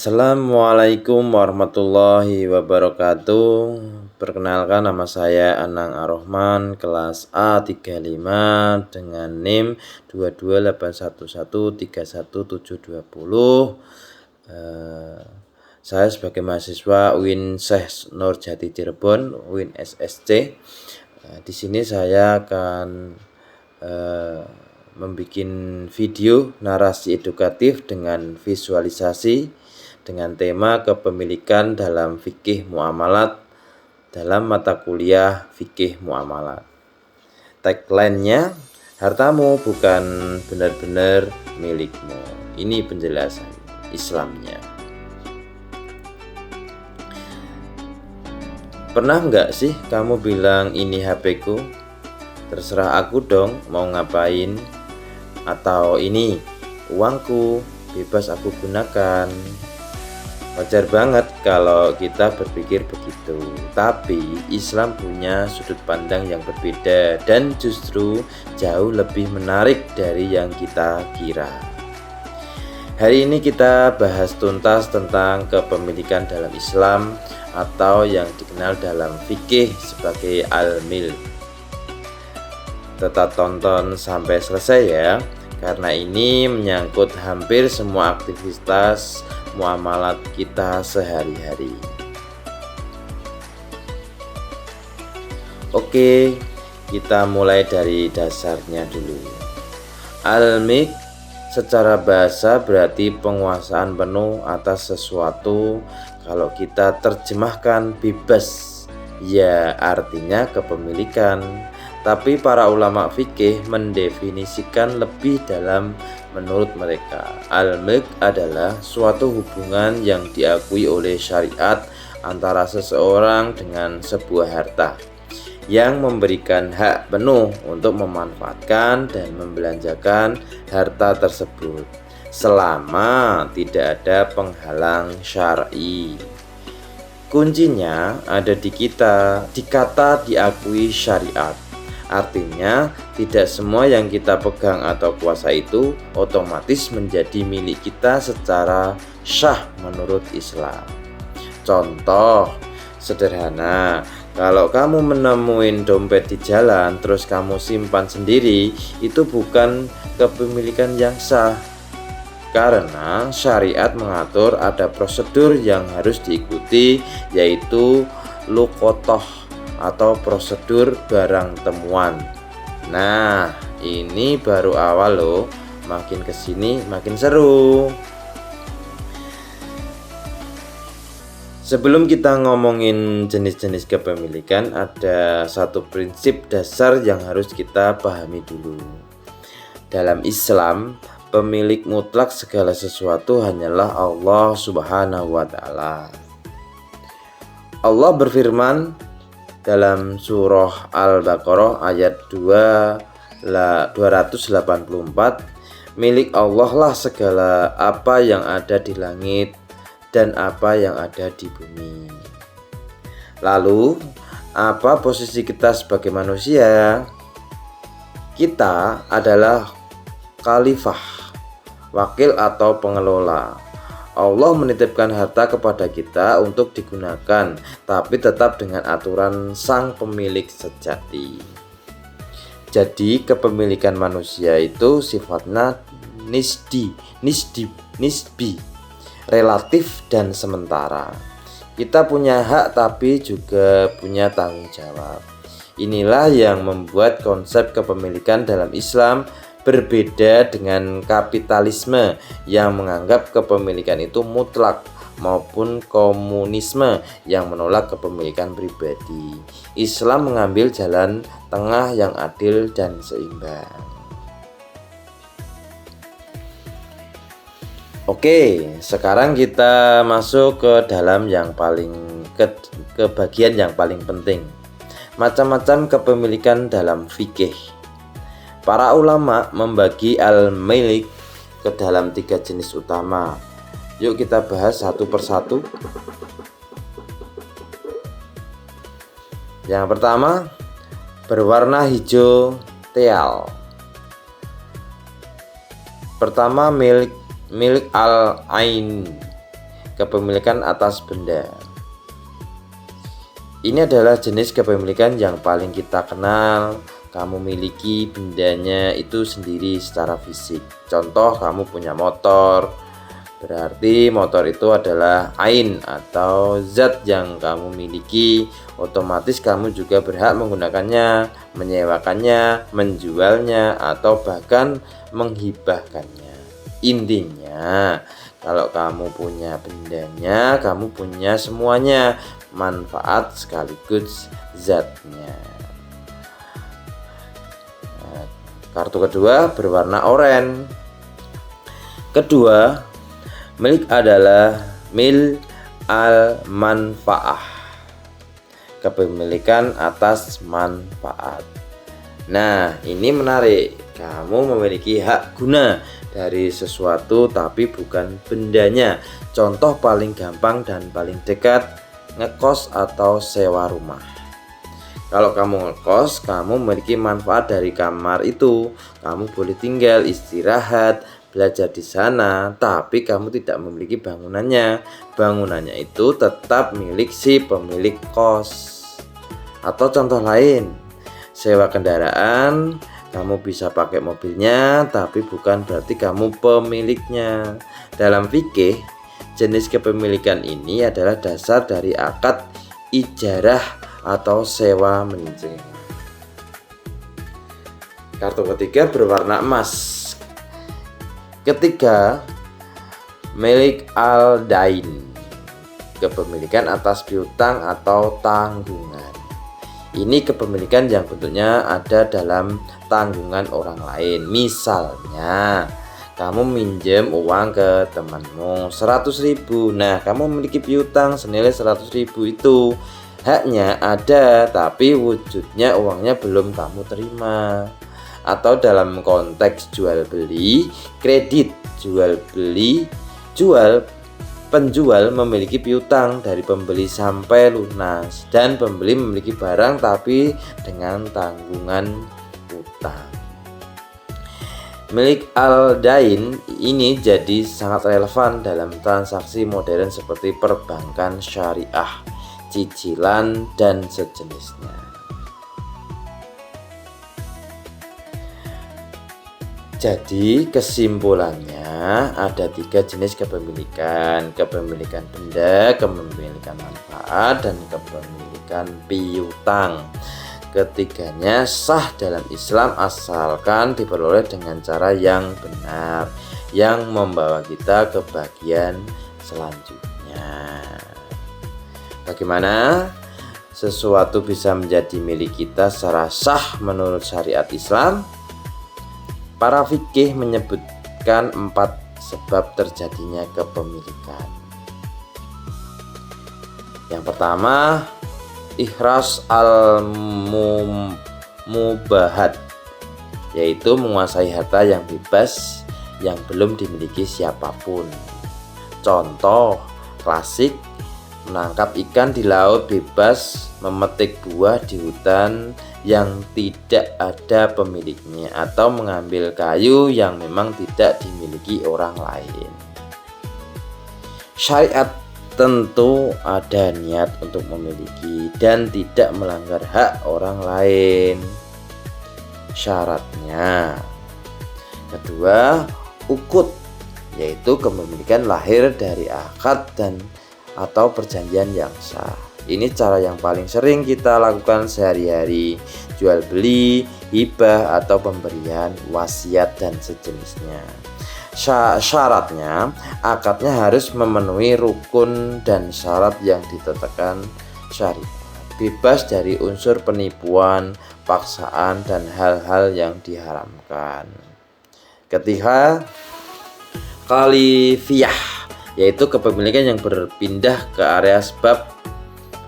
Assalamualaikum warahmatullahi wabarakatuh. Perkenalkan, nama saya Anang Ar-Rahman, kelas A35 dengan NIM 22811313720. Saya sebagai mahasiswa UIN Syekh Nurjati Cirebon, UIN SSC. Di sini saya akan membuat video narasi edukatif dengan visualisasi dengan tema kepemilikan dalam fikih muamalat dalam mata kuliah fikih muamalat. Tagline-nya, hartamu bukan benar-benar milikmu. Ini penjelasan Islamnya. Pernah nggak sih kamu bilang ini HP-ku? Terserah aku dong mau ngapain. Atau ini uangku, bebas aku gunakan. Wajar banget kalau kita berpikir begitu. Tapi Islam punya sudut pandang yang berbeda dan justru jauh lebih menarik dari yang kita kira. Hari ini kita bahas tuntas tentang kepemilikan dalam Islam atau yang dikenal dalam fikih sebagai al-milk. Tetap tonton sampai selesai ya, karena ini menyangkut hampir semua aktivitas muamalat kita sehari-hari. Oke, kita mulai dari dasarnya dulu. Al-milk secara bahasa berarti penguasaan penuh atas sesuatu. Kalau kita terjemahkan bebas, ya artinya kepemilikan. Tapi para ulama fikih mendefinisikan lebih dalam. Menurut mereka, al-milk adalah suatu hubungan yang diakui oleh syariat antara seseorang dengan sebuah harta, yang memberikan hak penuh untuk memanfaatkan dan membelanjakan harta tersebut selama tidak ada penghalang syar'i. Kuncinya ada di kata diakui syariat. Artinya, tidak semua yang kita pegang atau kuasai itu otomatis menjadi milik kita secara syah menurut Islam. Contoh sederhana, kalau kamu menemuin dompet di jalan terus kamu simpan sendiri, itu bukan kepemilikan yang sah. Karena syariat mengatur ada prosedur yang harus diikuti, yaitu luqotoh atau prosedur barang temuan. Nah, ini baru awal loh, makin kesini makin seru. Sebelum kita ngomongin jenis-jenis kepemilikan, ada satu prinsip dasar yang harus kita pahami dulu. Dalam Islam, pemilik mutlak segala sesuatu hanyalah Allah Subhanahu wa Ta'ala. Allah berfirman dalam surah Al-Baqarah ayat 284, milik Allah lah segala apa yang ada di langit dan apa yang ada di bumi. Lalu, apa posisi kita sebagai manusia? Kita adalah khalifah, wakil atau pengelola. Allah menitipkan harta kepada kita untuk digunakan, tapi tetap dengan aturan sang pemilik sejati. Jadi kepemilikan manusia itu sifatnya nisbi, relatif dan sementara. Kita punya hak tapi juga punya tanggung jawab. Inilah yang membuat konsep kepemilikan dalam Islam berbeda dengan kapitalisme yang menganggap kepemilikan itu mutlak, maupun komunisme yang menolak kepemilikan pribadi. Islam mengambil jalan tengah yang adil dan seimbang. Oke, sekarang kita masuk ke dalam yang ke bagian yang paling penting. Macam-macam kepemilikan dalam fikih. Para ulama membagi al-milk ke dalam 3 jenis utama. Yuk kita bahas satu persatu. Yang pertama, berwarna hijau teal. Pertama, milik al-ain. kepemilikan atas benda. Ini adalah jenis kepemilikan yang paling kita kenal. Kamu miliki bendanya itu sendiri secara fisik. Contoh, kamu punya motor, berarti motor itu adalah ain atau zat yang kamu miliki. Otomatis kamu juga berhak menggunakannya, menyewakannya, menjualnya, atau bahkan menghibahkannya. Intinya, kalau kamu punya bendanya, kamu punya semuanya, manfaat sekaligus zatnya. Kartu kedua berwarna oranye. Kedua, milik adalah mil al-manfaah, kepemilikan atas manfaat. Nah, ini menarik. Kamu memiliki hak guna dari sesuatu tapi bukan bendanya. Contoh paling gampang dan paling dekat, ngekos atau sewa rumah. Kalau kamu ngekos, kamu memiliki manfaat dari kamar itu. Kamu boleh tinggal, istirahat, belajar di sana, tapi kamu tidak memiliki bangunannya. Bangunannya itu tetap milik si pemilik kos. Atau contoh lain, sewa kendaraan, kamu bisa pakai mobilnya, tapi bukan berarti kamu pemiliknya. Dalam fikih, jenis kepemilikan ini adalah dasar dari akad ijarah atau sewa menyewa. Kartu ketiga berwarna emas. Ketiga, milik al-dain, kepemilikan atas piutang atau tanggungan. Ini kepemilikan yang bentuknya ada dalam tanggungan orang lain. Misalnya, kamu minjem uang ke temanmu 100.000. Nah, kamu memiliki piutang senilai 100.000 itu. Haknya ada, tapi wujudnya uangnya belum kamu terima. Atau dalam konteks jual beli, kredit jual beli, penjual memiliki piutang dari pembeli sampai lunas, dan pembeli memiliki barang tapi dengan tanggungan utang. Milik al-dain ini jadi sangat relevan dalam transaksi modern seperti perbankan syariah, cicilan, dan sejenisnya. Jadi kesimpulannya ada 3 jenis kepemilikan: kepemilikan benda, kepemilikan manfaat, dan kepemilikan piutang. Ketiganya sah dalam Islam asalkan diperoleh dengan cara yang benar, yang membawa kita ke bagian selanjutnya. Bagaimana sesuatu bisa menjadi milik kita secara sah menurut syariat Islam? Para fikih menyebutkan 4 sebab terjadinya kepemilikan. Yang pertama, ihras al-mubahat, yaitu menguasai harta yang bebas yang belum dimiliki siapapun. Contoh klasik, menangkap ikan di laut bebas, memetik buah di hutan yang tidak ada pemiliknya, atau mengambil kayu yang memang tidak dimiliki orang lain. Syariat tentu ada niat untuk memiliki dan tidak melanggar hak orang lain. Syaratnya. Kedua, ukut, yaitu kepemilikan lahir dari akad dan atau perjanjian yang sah. Ini cara yang paling sering kita lakukan sehari-hari, jual beli, hibah, atau pemberian, wasiat, dan sejenisnya. Syaratnya, akadnya harus memenuhi rukun dan syarat yang ditetapkan syariat, bebas dari unsur penipuan, paksaan, dan hal-hal yang diharamkan. Ketiga, khalifiyah, yaitu kepemilikan yang berpindah ke area sebab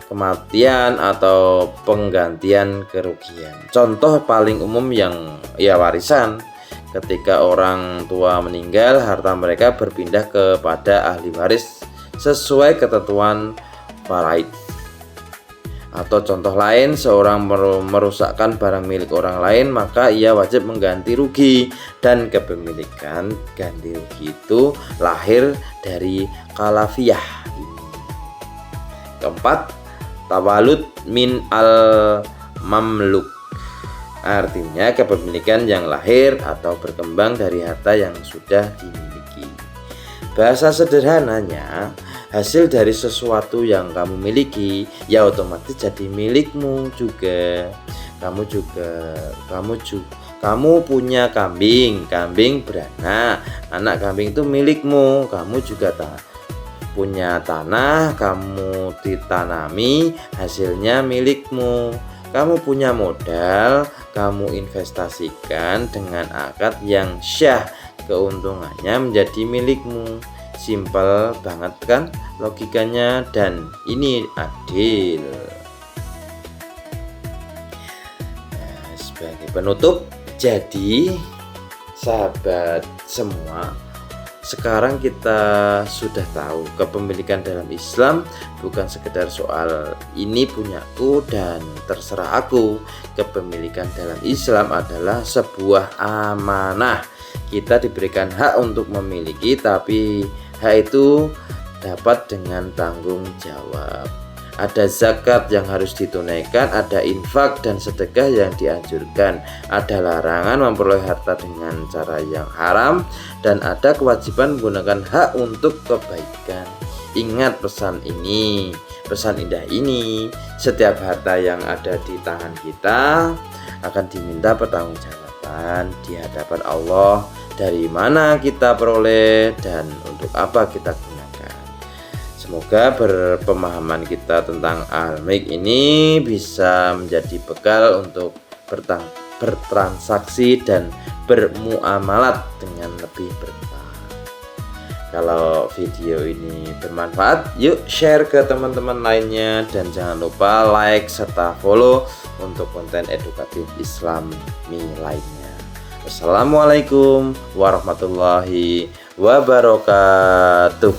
kematian atau penggantian kerugian. Contoh paling umum yang warisan. Ketika orang tua meninggal, harta mereka berpindah kepada ahli waris sesuai ketentuan faraid. Atau contoh lain, seorang merusakkan barang milik orang lain, maka ia wajib mengganti rugi. Dan kepemilikan ganti rugi itu lahir dari kalafiyah. Keempat, tawalud min al-mamluk, artinya kepemilikan yang lahir atau berkembang dari harta yang sudah dimiliki. Bahasa sederhananya, hasil dari sesuatu yang kamu miliki ya otomatis jadi milikmu juga. Kamu punya kambing beranak, anak kambing itu milikmu. Kamu juga punya tanah, kamu ditanami, hasilnya milikmu. Kamu punya modal, kamu investasikan dengan akad yang syah, keuntungannya menjadi milikmu. Simpel banget kan logikanya, dan ini adil. Nah, sebagai penutup, jadi sahabat semua, sekarang kita sudah tahu kepemilikan dalam Islam bukan sekedar soal ini punyaku dan terserah aku. Kepemilikan dalam Islam adalah sebuah amanah. Kita diberikan hak untuk memiliki, tapi hak itu dapat dengan tanggung jawab. Ada zakat yang harus ditunaikan, ada infak dan sedekah yang dianjurkan, ada larangan memperoleh harta dengan cara yang haram, dan ada kewajiban menggunakan hak untuk kebaikan. Ingat pesan indah ini, setiap harta yang ada di tangan kita akan diminta pertanggungjawaban di hadapan Allah. Dari mana kita peroleh dan untuk apa kita gunakan. Semoga berpemahaman kita tentang al-milk ini bisa menjadi bekal untuk bertransaksi dan bermuamalat dengan lebih berkah. Kalau video ini bermanfaat, yuk share ke teman-teman lainnya, dan jangan lupa like serta follow untuk konten edukatif Islami lainnya. Assalamualaikum warahmatullahi wabarakatuh.